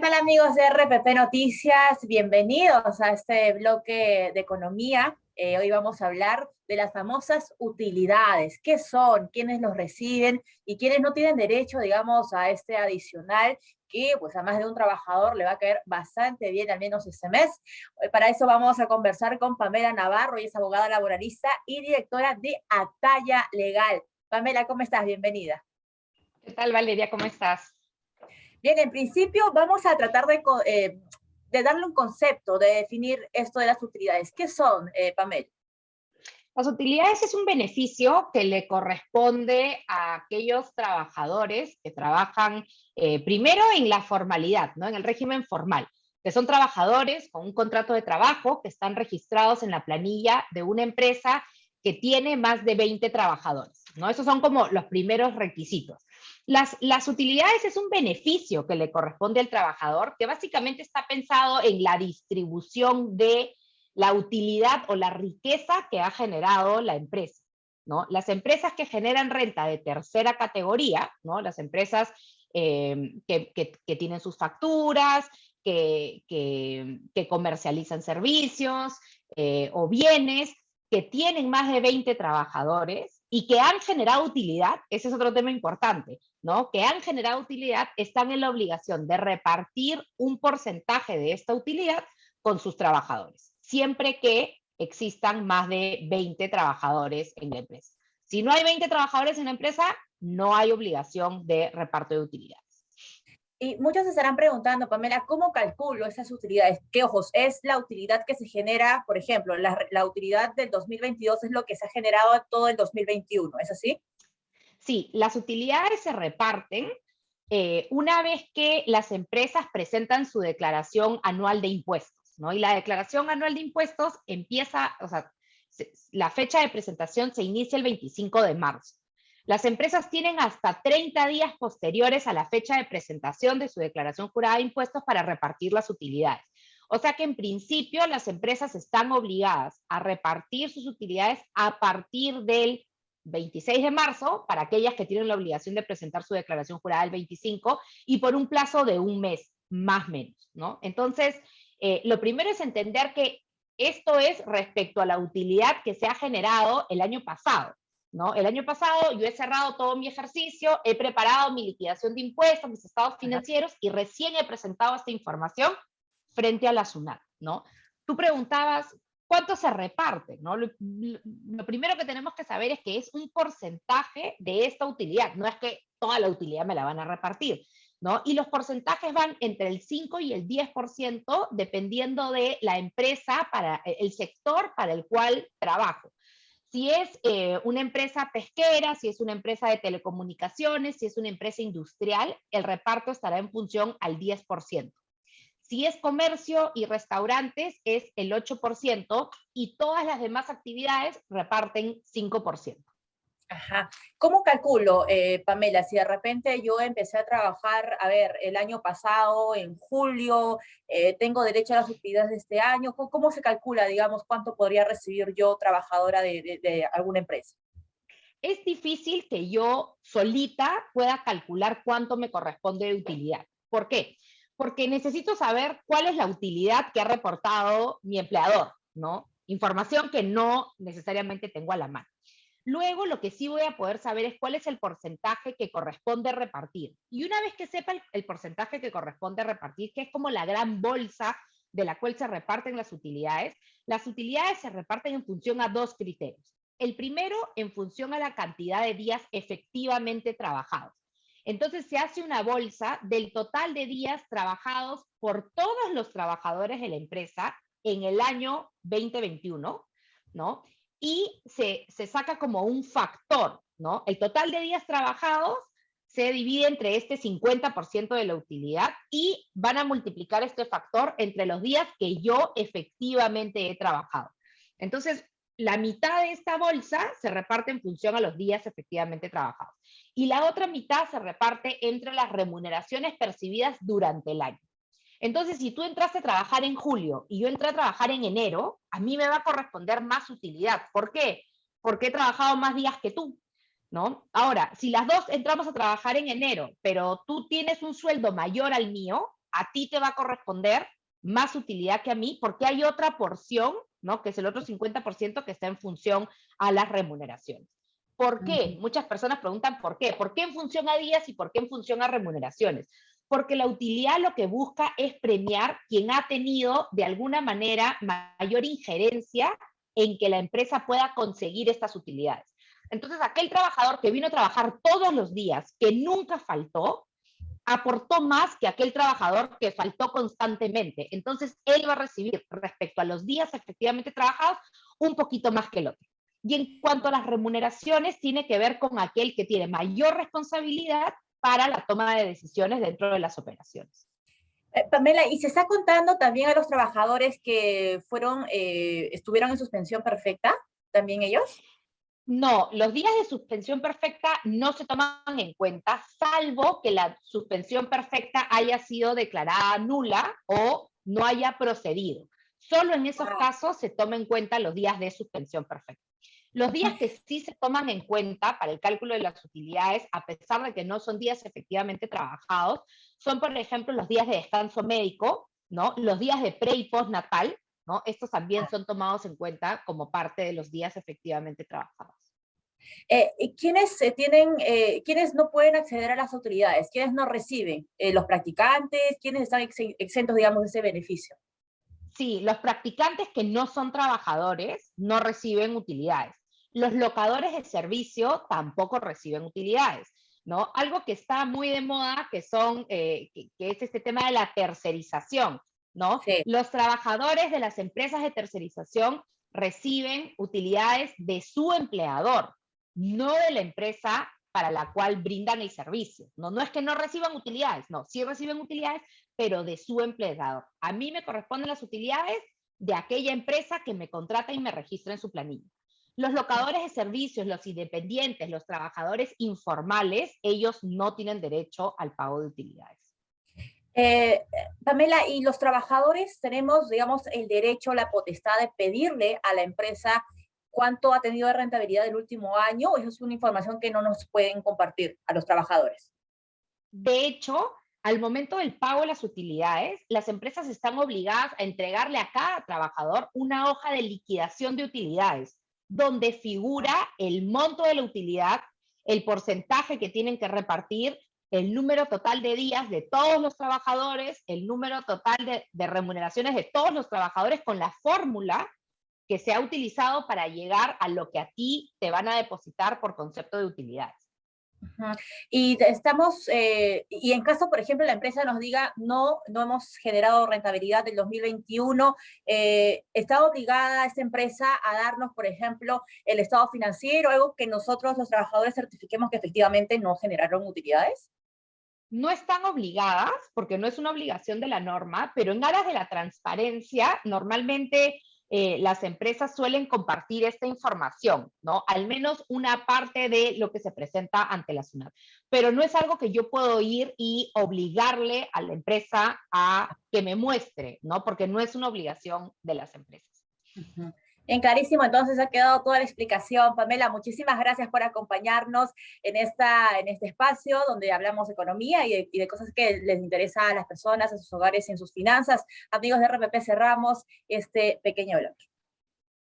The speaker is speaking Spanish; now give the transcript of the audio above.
Tal amigos de RPP Noticias? Bienvenidos a este bloque de economía. Hoy vamos a hablar de las famosas utilidades. ¿Qué son? ¿Quiénes los reciben? Y quiénes no tienen derecho, digamos, a este adicional que pues a más de un trabajador le va a caer bastante bien, al menos este mes. Para eso vamos a conversar con Pamela Navarro, ella es abogada laboralista y directora de Atalla Legal. Pamela, ¿cómo estás? Bienvenida. ¿Qué tal, Valeria? ¿Cómo estás? Bien, en principio vamos a tratar de darle un concepto, de definir esto de las utilidades. ¿Qué son, Pamela? Las utilidades es un beneficio que le corresponde a aquellos trabajadores que trabajan primero en la formalidad, ¿no? En el régimen formal, que son trabajadores con un contrato de trabajo que están registrados en la planilla de una empresa que tiene más de 20 trabajadores, ¿no? Esos son como los primeros requisitos. Las utilidades es un beneficio que le corresponde al trabajador, que básicamente está pensado en la distribución de la utilidad o la riqueza que ha generado la empresa, ¿no? Las empresas que generan renta de tercera categoría, ¿no? Las empresas que tienen sus facturas, que comercializan servicios o bienes, que tienen más de 20 trabajadores y que han generado utilidad, ese es otro tema importante, ¿no? Que han generado utilidad, están en la obligación de repartir un porcentaje de esta utilidad con sus trabajadores, siempre que existan más de 20 trabajadores en la empresa. Si no hay 20 trabajadores en la empresa, no hay obligación de reparto de utilidades. Y muchos se estarán preguntando, Pamela, ¿cómo calculo esas utilidades? ¿Qué ojos? Es la utilidad que se genera, por ejemplo, la utilidad del 2022 es lo que se ha generado todo el 2021, ¿es así? Sí, las utilidades se reparten una vez que las empresas presentan su declaración anual de impuestos, ¿no? Y la declaración anual de impuestos empieza, o sea, la fecha de presentación se inicia el 25 de marzo. Las empresas tienen hasta 30 días posteriores a la fecha de presentación de su declaración jurada de impuestos para repartir las utilidades. O sea que en principio las empresas están obligadas a repartir sus utilidades a partir del 26 de marzo para aquellas que tienen la obligación de presentar su declaración jurada el 25 y por un plazo de un mes, más o menos, ¿no? Entonces, lo primero es entender que esto es respecto a la utilidad que se ha generado el año pasado, ¿no? El año pasado yo he cerrado todo mi ejercicio, he preparado mi liquidación de impuestos, mis estados financieros y recién he presentado esta información frente a la SUNAT, ¿no? Tú preguntabas, ¿cuánto se reparte? ¿No? Lo primero que tenemos que saber es que es un porcentaje de esta utilidad, no es que toda la utilidad me la van a repartir, ¿no? Y los porcentajes van entre el 5 y el 10% dependiendo de la empresa, para el sector para el cual trabajo. Si es una empresa pesquera, si es una empresa de telecomunicaciones, si es una empresa industrial, el reparto estará en función al 10%. Si es comercio y restaurantes, es el 8% y todas las demás actividades reparten 5%. Ajá. ¿Cómo calculo, Pamela, si de repente yo empecé a trabajar, a ver, el año pasado, en julio, tengo derecho a las utilidades de este año? ¿Cómo se calcula, digamos, cuánto podría recibir yo, trabajadora de alguna empresa? Es difícil que yo solita pueda calcular cuánto me corresponde de utilidad. ¿Por qué? Porque necesito saber cuál es la utilidad que ha reportado mi empleador, ¿no? Información que no necesariamente tengo a la mano. Luego, lo que sí voy a poder saber es cuál es el porcentaje que corresponde repartir. Y una vez que sepa el porcentaje que corresponde repartir, que es como la gran bolsa de la cual se reparten las utilidades se reparten en función a dos criterios. El primero, en función a la cantidad de días efectivamente trabajados. Entonces, se hace una bolsa del total de días trabajados por todos los trabajadores de la empresa en el año 2021, ¿no? Y se saca como un factor, ¿no? El total de días trabajados se divide entre este 50% de la utilidad y van a multiplicar este factor entre los días que yo efectivamente he trabajado. Entonces, la mitad de esta bolsa se reparte en función a los días efectivamente trabajados. Y la otra mitad se reparte entre las remuneraciones percibidas durante el año. Entonces, si tú entraste a trabajar en julio y yo entré a trabajar en enero, a mí me va a corresponder más utilidad. ¿Por qué? Porque he trabajado más días que tú, ¿no? Ahora, si las dos entramos a trabajar en enero, pero tú tienes un sueldo mayor al mío, a ti te va a corresponder más utilidad que a mí, porque hay otra porción, ¿no? Que es el otro 50% que está en función a las remuneraciones. ¿Por qué? Muchas personas preguntan ¿por qué? ¿Por qué en función a días y por qué en función a remuneraciones? Porque la utilidad lo que busca es premiar quien ha tenido de alguna manera mayor injerencia en que la empresa pueda conseguir estas utilidades. Entonces, aquel trabajador que vino a trabajar todos los días, que nunca faltó, aportó más que aquel trabajador que faltó constantemente. Entonces, él va a recibir respecto a los días efectivamente trabajados un poquito más que el otro. Y en cuanto a las remuneraciones, tiene que ver con aquel que tiene mayor responsabilidad para la toma de decisiones dentro de las operaciones. Pamela, ¿y se está contando también a los trabajadores que estuvieron en suspensión perfecta? ¿También ellos? No, los días de suspensión perfecta no se toman en cuenta, salvo que la suspensión perfecta haya sido declarada nula o no haya procedido. Solo en esos casos se toman en cuenta los días de suspensión perfecta. Los días que sí se toman en cuenta para el cálculo de las utilidades, a pesar de que no son días efectivamente trabajados, son, por ejemplo, los días de descanso médico, ¿no? Los días de pre y postnatal, ¿no? Estos también son tomados en cuenta como parte de los días efectivamente trabajados. ¿Quiénes no pueden acceder a las utilidades? ¿Quiénes no reciben? ¿Los practicantes? ¿Quiénes están exentos, digamos, de ese beneficio? Sí, los practicantes que no son trabajadores no reciben utilidades. Los locadores de servicio tampoco reciben utilidades, ¿no? Algo que está muy de moda, que es este tema de la tercerización, ¿no? Sí. Los trabajadores de las empresas de tercerización reciben utilidades de su empleador, no de la empresa para la cual brindan el servicio. No, no es que no reciban utilidades, no, sí reciben utilidades, pero de su empleador. A mí me corresponden las utilidades de aquella empresa que me contrata y me registra en su planilla. Los locadores de servicios, los independientes, los trabajadores informales, ellos no tienen derecho al pago de utilidades. Eh, Pamela, ¿y los trabajadores tenemos, digamos, el derecho, la potestad de pedirle a la empresa cuánto ha tenido de rentabilidad el último año? ¿O eso es una información que no nos pueden compartir a los trabajadores? De hecho, al momento del pago de las utilidades, las empresas están obligadas a entregarle a cada trabajador una hoja de liquidación de utilidades, donde figura el monto de la utilidad, el porcentaje que tienen que repartir, el número total de días de todos los trabajadores, el número total de remuneraciones de todos los trabajadores con la fórmula que se ha utilizado para llegar a lo que a ti te van a depositar por concepto de utilidades. Y en caso, por ejemplo, la empresa nos diga, no hemos generado rentabilidad del 2021, ¿está obligada esta empresa a darnos, por ejemplo, el estado financiero, algo que nosotros los trabajadores certifiquemos que efectivamente no generaron utilidades? No están obligadas, porque no es una obligación de la norma, pero en aras de la transparencia, normalmente las empresas suelen compartir esta información, ¿no? Al menos una parte de lo que se presenta ante la SUNAT. Pero no es algo que yo puedo ir y obligarle a la empresa a que me muestre, ¿no? Porque no es una obligación de las empresas. Uh-huh. Bien, clarísimo, entonces ha quedado toda la explicación. Pamela, muchísimas gracias por acompañarnos en este espacio donde hablamos de economía y de cosas que les interesa a las personas, a sus hogares y en sus finanzas. Amigos de RPP, cerramos este pequeño blog.